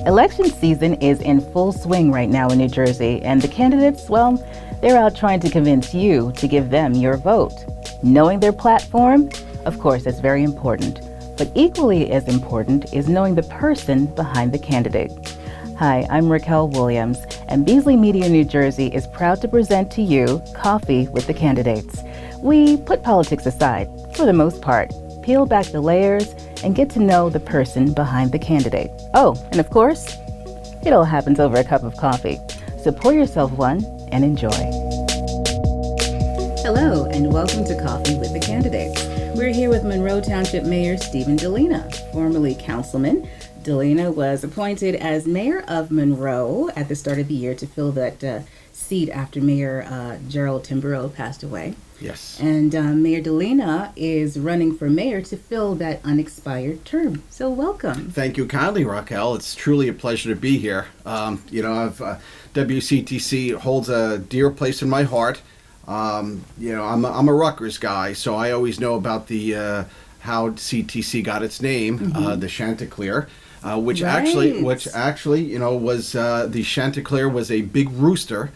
Election season is in full swing right now in New Jersey, and the candidates, well, they're out trying to convince you to give them your vote. Knowing their platform, of course, is very important, but equally as important is knowing the person behind the candidate. Hi, I'm Racquel Williams, and Beasley Media New Jersey is proud to present to you Coffee with the Candidates. We put politics aside, for the most part, peel back the layers, and get to know the person behind the candidate. Oh, and of course, it all happens over a cup of coffee. So pour yourself one and enjoy. Hello, and welcome to Coffee with the Candidates. We're here with Monroe Township Mayor Stephen Dalina, formerly Councilman. Dalina was appointed as Mayor of Monroe at the start of the year to fill that seat after Mayor Gerald Timbero passed away. Yes. And Mayor Dalina is running for mayor to fill that unexpired term. So welcome. Thank you kindly, Racquel. It's truly a pleasure to be here. WCTC holds a dear place in my heart. I'm a Rutgers guy, so I always know about the how CTC got its name, the Chanticleer. Which actually was the Chanticleer was a big rooster,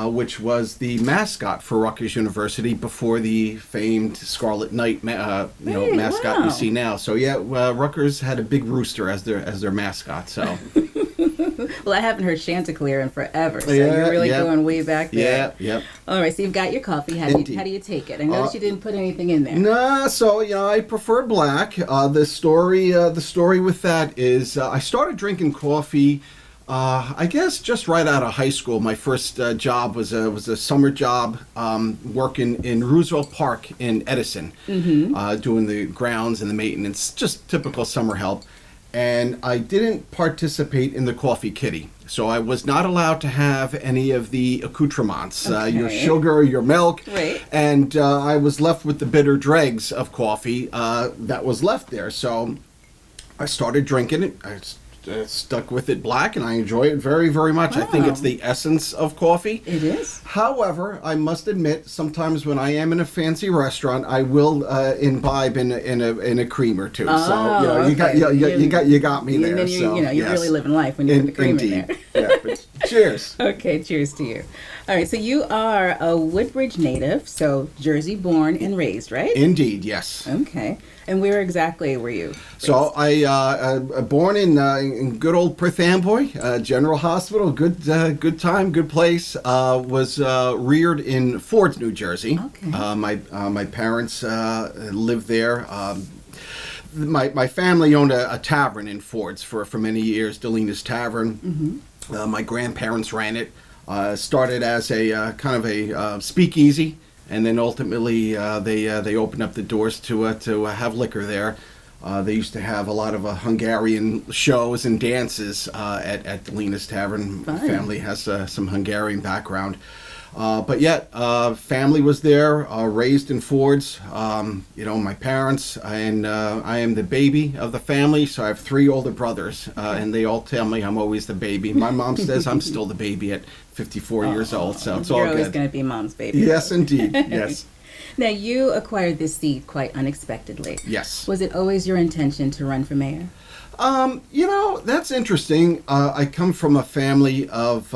which was the mascot for Rutgers University before the famed Scarlet Knight mascot you see now. So Rutgers had a big rooster as their mascot. So. Well, I haven't heard Chanticleer in forever, so you're really going way back there. Yeah. All right, so you've got your coffee. How do you take it? I noticed you didn't put anything in there. Nah, so I prefer black. The story with that is I started drinking coffee. I guess just right out of high school. My first job was a summer job working in Roosevelt Park in Edison, doing the grounds and the maintenance, just typical summer help. And I didn't participate in the coffee kitty. So I was not allowed to have any of the accoutrements, your sugar, your milk. Right. And I was left with the bitter dregs of coffee that was left there. So I started drinking it. I stuck with it black, and I enjoy it very, very much. Wow. I think it's the essence of coffee. It is. However, I must admit, sometimes when I am in a fancy restaurant, I will imbibe in a cream or two. So you got me there. Then you're really living life when you put the cream in there. But cheers. Okay, cheers to you. All right, so you are a Woodbridge native, so Jersey born and raised, right? Indeed, yes. Okay. And where exactly were you raised? So I born in good old Perth Amboy General Hospital. Good time, good place. Was reared in Fords, New Jersey. Okay. My parents lived there. My family owned a tavern in Fords for many years, Dalina's Tavern. My grandparents ran it. Started as a kind of a speakeasy. And then ultimately, they opened up the doors to have liquor there. They used to have a lot of Hungarian shows and dances at Dalina's Tavern. Fun. My family has some Hungarian background. But yet, family was there, raised in Fords. My parents, and I am the baby of the family, so I have 3 older brothers, and they all tell me I'm always the baby. My mom says I'm still the baby at 54 years old, so it's all good. You're always going to be mom's baby. Yes, indeed, yes. Now, you acquired this seat quite unexpectedly. Yes. Was it always your intention to run for mayor? That's interesting. I come from a family of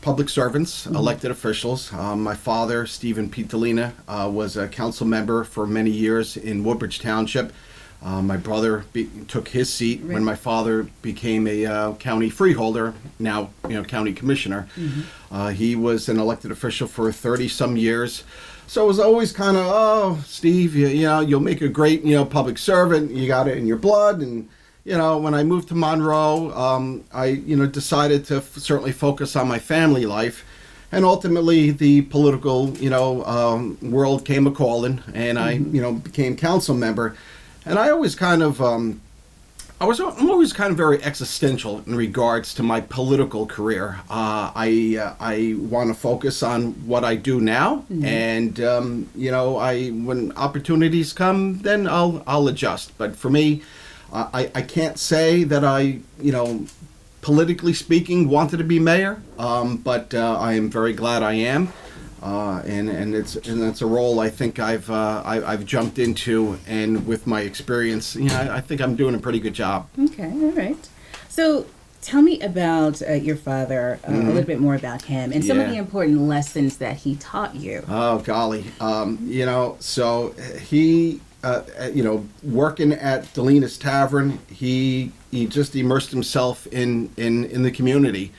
public servants, elected officials. My father, Stephen P. Dalina, was a council member for many years in Woodbridge Township. My brother took his seat when my father became a county freeholder, now county commissioner. He was an elected official for 30-some years. So it was always kind of, Steve, you'll make a great public servant. You got it in your blood. And when I moved to Monroe, I decided to certainly focus on my family life. And ultimately, the political world came a calling, and I became council member. And I always kind of, I'm always kind of very existential in regards to my political career. I want to focus on what I do now, and when opportunities come, then I'll adjust. But for me, I can't say that I, politically speaking, wanted to be mayor, but I am very glad I am. It's a role I think I've jumped into, and with my experience, I think I'm doing a pretty good job. Okay, all right. So tell me about your father, a little bit more about him, and some of the important lessons that he taught you. Oh, golly. So he, working at Dalina's Tavern, he just immersed himself in the community.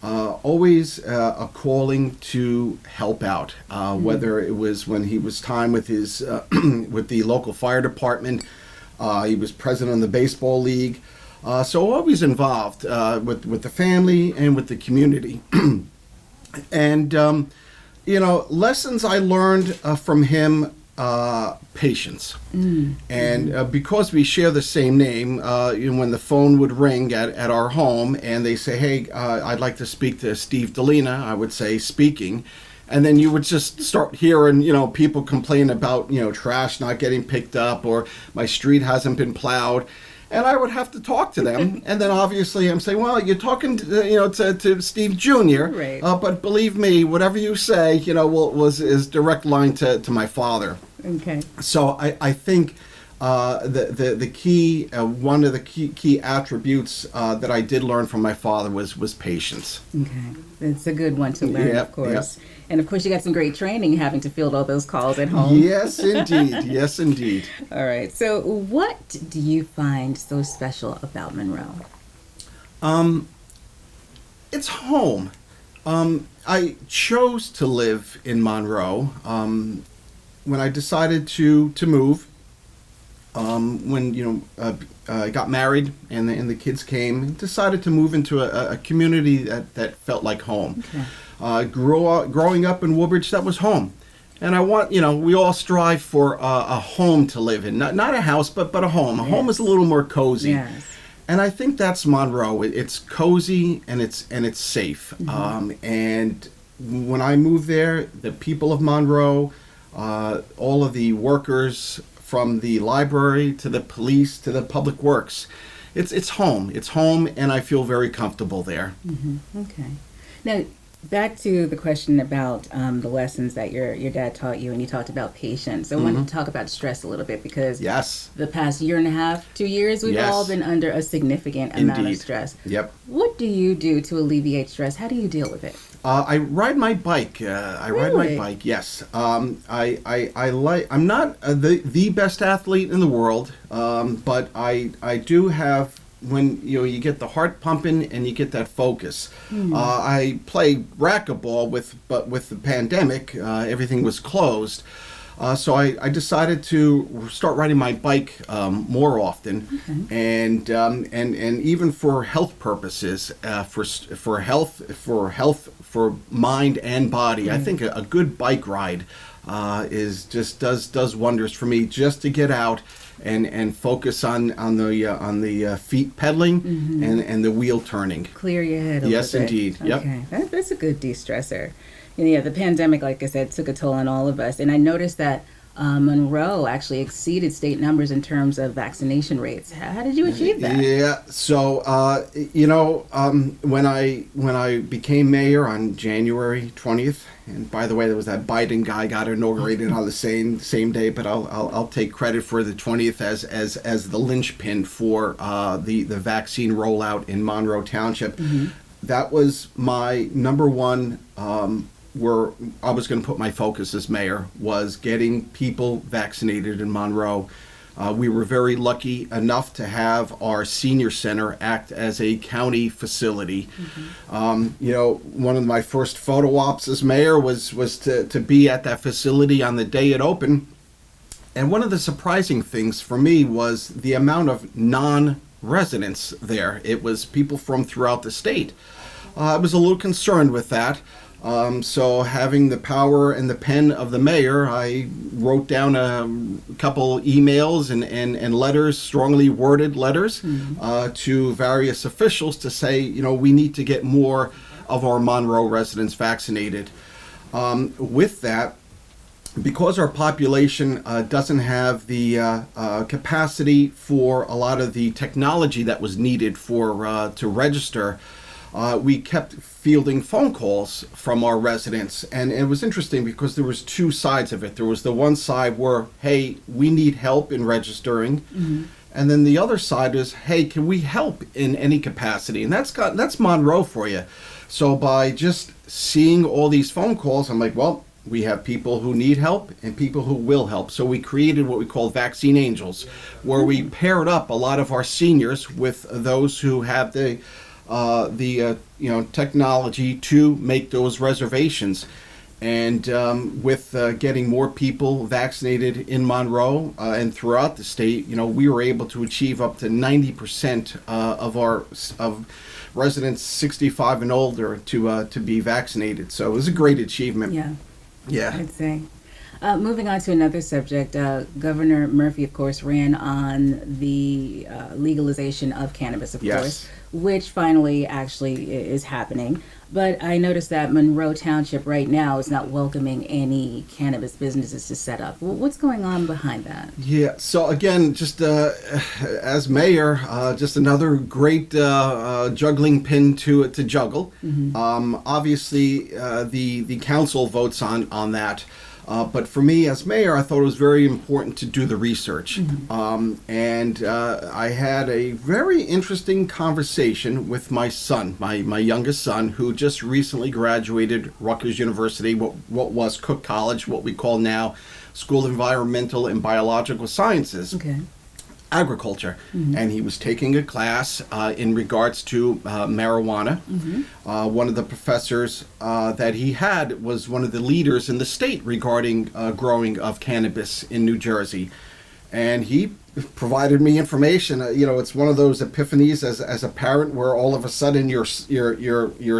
Always a calling to help out, whether it was when he was time with his with the local fire department. He was president of the baseball league. So always involved with the family and with the community. And, lessons I learned from him, patience. And because we share the same name, when the phone would ring at our home and they say, hey, I'd like to speak to Steve Dalina, I would say, speaking. And then you would just start hearing, people complain about, trash not getting picked up, or my street hasn't been plowed. And I would have to talk to them, and then obviously I'm saying, "Well, you're talking, to Steve Jr. Right. But believe me, whatever you say, is direct line to my father." Okay. So I think the key, one of the key attributes that I did learn from my father was patience. Okay, it's a good one to learn, of course. Yep. And of course, you got some great training having to field all those calls at home. Yes, indeed. Yes, indeed. All right. So, what do you find so special about Monroe? It's home. I chose to live in Monroe when I decided to move. When I got married and the kids came, decided to move into a community that felt like home. Okay. Growing up in Woodbridge, that was home. And I want, we all strive for a home to live in. Not a house, but a home. A home is a little more cozy. Yes. And I think that's Monroe. It's cozy and it's safe. And when I moved there, the people of Monroe, all of the workers, from the library to the police to the public works, it's home. It's home, and I feel very comfortable there. Okay. Now, back to the question about the lessons that your dad taught you, and you talked about patience. I wanted to talk about stress a little bit, because the past year and a half, 2 years, we've all been under a significant amount of stress. Yep. What do you do to alleviate stress? How do you deal with it? I ride my bike. Ride my bike. Yes. I'm not the best athlete in the world, but I do have, when you get the heart pumping and you get that focus. I play racquetball but with the pandemic, everything was closed. So I decided to start riding my bike more often, and even for health purposes, for health, for mind and body. I think a good bike ride does wonders for me, just to get out and focus on the feet pedaling and the wheel turning. Clear your head a yes, little bit. Indeed. Yep. Okay, that's a good de-stressor. And yeah, the pandemic, like I said, took a toll on all of us. And I noticed that Monroe actually exceeded state numbers in terms of vaccination rates. How did you achieve that? Yeah, so when I became mayor on January 20th, and by the way, there was that Biden guy got inaugurated on the same day, but I'll take credit for the 20th as the linchpin for the vaccine rollout in Monroe Township. That was my number one. Where I was going to put my focus as mayor, was getting people vaccinated in Monroe. We were very lucky enough to have our senior center act as a county facility. One of my first photo ops as mayor was to be at that facility on the day it opened. And one of the surprising things for me was the amount of non-residents there. It was people from throughout the state. I was a little concerned with that. So having the power and the pen of the mayor, I wrote down a couple emails and letters, strongly worded letters, to various officials to say, we need to get more of our Monroe residents vaccinated. With that, because our population doesn't have the capacity for a lot of the technology that was needed to register, we kept fielding phone calls from our residents, and it was interesting because there was two sides of it. There was the one side where, hey, we need help in registering, and then the other side is, hey, can we help in any capacity? And that's Monroe for you. So by just seeing all these phone calls, I'm like, well, we have people who need help and people who will help. So we created what we call Vaccine Angels, where we paired up a lot of our seniors with those who have the technology to make those reservations. And with getting more people vaccinated in Monroe and throughout the state, we were able to achieve up to 90% of residents 65 and older to be vaccinated. So it was a great achievement. Yeah. I'd say. Moving on to another subject, Governor Murphy, of course, ran on the legalization of cannabis, of course, which finally actually is happening. But I noticed that Monroe Township right now is not welcoming any cannabis businesses to set up. What's going on behind that? Yeah, so again, just as mayor, just another great juggling pin to juggle. Obviously, the council votes on that. But for me as mayor, I thought it was very important to do the research. And I had a very interesting conversation with my son, my youngest son, who just recently graduated Rutgers University, what was Cook College, what we call now School of Environmental and Biological Sciences. Agriculture, and he was taking a class in regards to marijuana. One of the professors that he had was one of the leaders in the state regarding growing of cannabis in New Jersey, and he provided me information. It's one of those epiphanies as a parent where all of a sudden your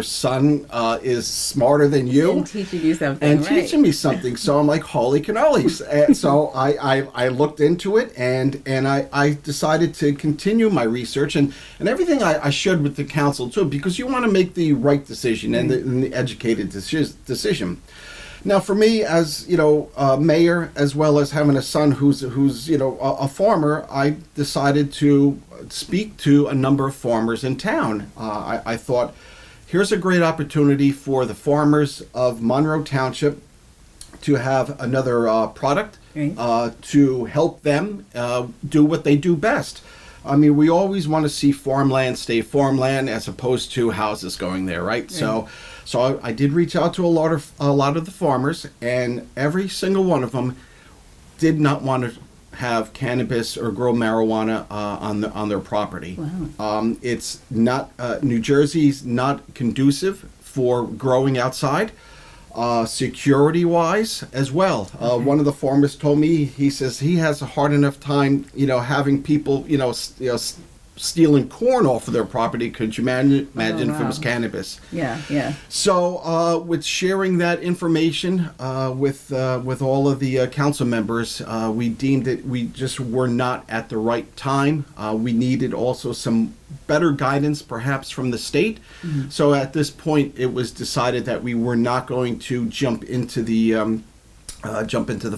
son is smarter than you and teaching you something, and teaching me something. So I'm like, holy cannolis. And so I looked into it, and I decided to continue my research and everything I shared with the council too, because you want to make the right decision and the educated decision. Now, for me, as mayor, as well as having a son who's a farmer, I decided to speak to a number of farmers in town. I thought, here's a great opportunity for the farmers of Monroe Township to have another product to help them do what they do best. I mean, we always want to see farmland stay farmland as opposed to houses going there, right? So I did reach out to a lot of the farmers, and every single one of them did not want to have cannabis or grow marijuana on their property. Wow. It's not New Jersey's not conducive for growing outside. Security-wise as well. One of the farmers told me, he says he has a hard enough time, having people, stealing corn off of their property. Could you imagine if it was cannabis? Yeah. So with sharing that information with all of the council members, we deemed that we just were not at the right time. We needed also some better guidance perhaps from the state. So at this point it was decided that we were not going to jump into the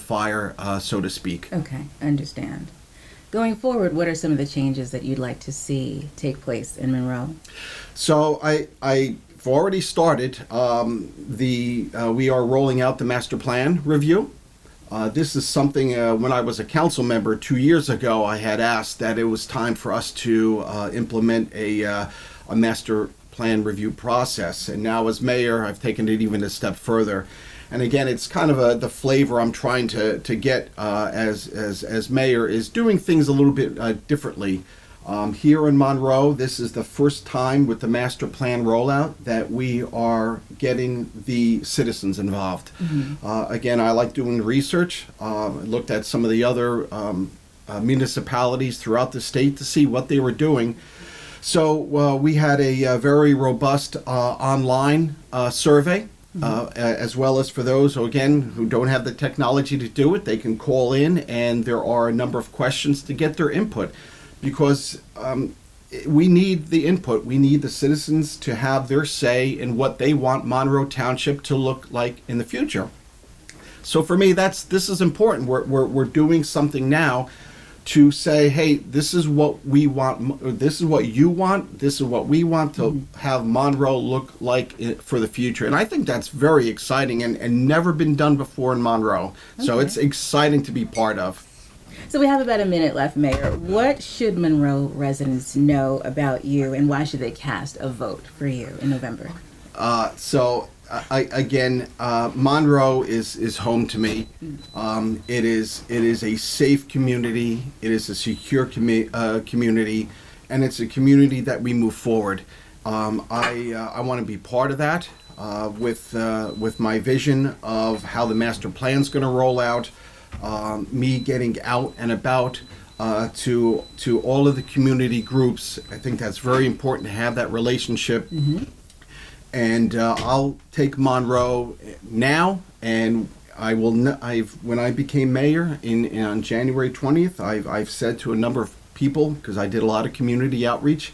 fire, so to speak. Okay, understand. Going forward, what are some of the changes that you'd like to see take place in Monroe? So I've already started we are rolling out the master plan review. This is something when I was a council member 2 years ago, I had asked that it was time for us to implement a master plan review process. And now as mayor, I've taken it even a step further. And again, it's kind of the flavor I'm trying to get as mayor is doing things a little bit differently. Here in Monroe, this is the first time with the master plan rollout that we are getting the citizens involved. Again, I like doing research. I looked at some of the other municipalities throughout the state to see what they were doing. So we had a very robust online survey. As well as for those who don't have the technology to do it, they can call in, and there are a number of questions to get their input, because we need the input. We need the citizens to have their say in what they want Monroe Township to look like in the future. So for me, this is important. We're doing something now to say, hey, this is what we want, or this is what you want, this is what we want to have Monroe look like for the future. And I think that's very exciting and never been done before in Monroe. Okay. So it's exciting to be part of. So we have about a minute left, Mayor. What should Monroe residents know about you, and why should they cast a vote for you in November? Monroe is home to me. It is a safe community. It is a secure community, and it's a community that we move forward. I want to be part of that with my vision of how the master plan is going to roll out. Me getting out and about to all of the community groups. I think that's very important to have that relationship. And I'll take Monroe now, and when I became mayor on January 20th, I've said to a number of people, because I did a lot of community outreach,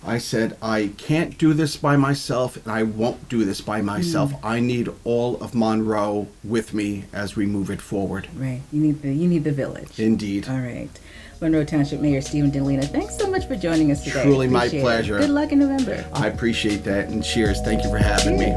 I said, I can't do this by myself, and I won't do this by myself. I need all of Monroe with me as we move it forward. Right. You need the village. Indeed. All right. Monroe Township Mayor Stephen Dalina, thanks so much for joining us today. Truly my pleasure. Good luck in November. I appreciate that, and cheers. Thank you for having me.